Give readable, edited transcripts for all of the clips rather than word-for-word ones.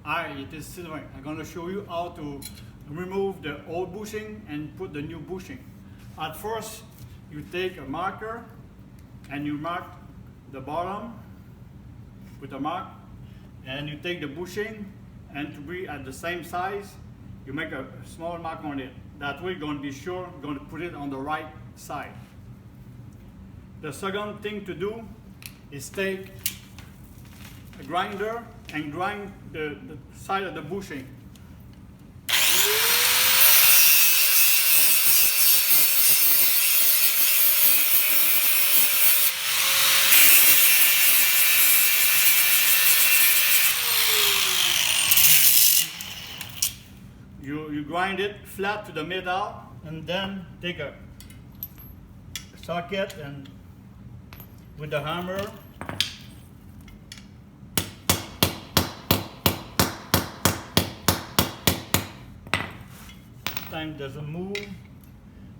Hi, it is Sylvain. I'm going to show you how to remove the old bushing and put the new bushing. At first, you take a marker and you mark the bottom with a mark, and you take the bushing, and to be at the same size, you make a small mark on it. That way you're going to be sure you're going to put it on the right side. The second thing to do is take a grinder and grind the side of the bushing. You grind it flat to the middle, and then take a socket and with the hammer time doesn't move,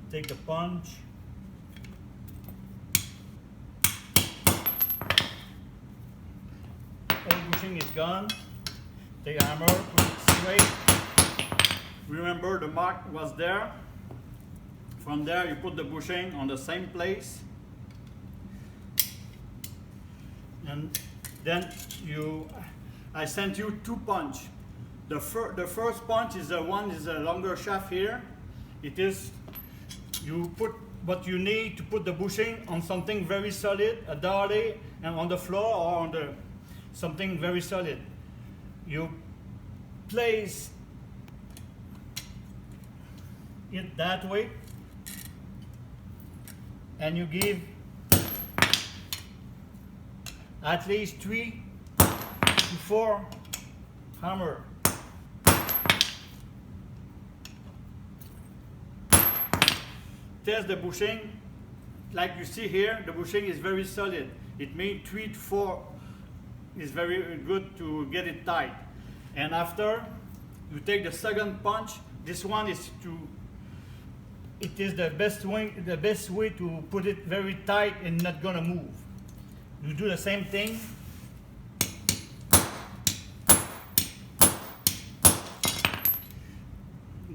take the punch, old bushing is gone, take a hammer, put it straight. Remember the mark was there. From there you put the bushing on the same place, and then I sent you two punch. The first punch is the one is a longer shaft here. It is, you put what you need to put the bushing on something very solid, a dolly, and on the floor or on something very solid. You place it that way, and you give at least 3 to 4 hammer. Test the bushing. Like you see here, the bushing is very solid. It means 3 to 4 is very good to get it tight. And after, you take the second punch. This one is it is the best way to put it very tight and not gonna move. You do the same thing.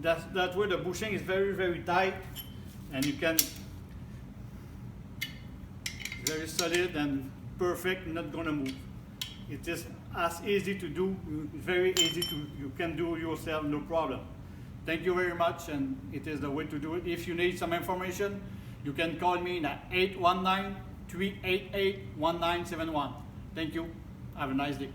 That way the bushing is very tight, and you can, very solid and perfect, not gonna move. It is as easy to do, very easy to, you can do yourself, no problem. Thank you very much, and it is the way to do it. If you need some information, you can call me at 819-388-1971. Thank you. Have a nice day.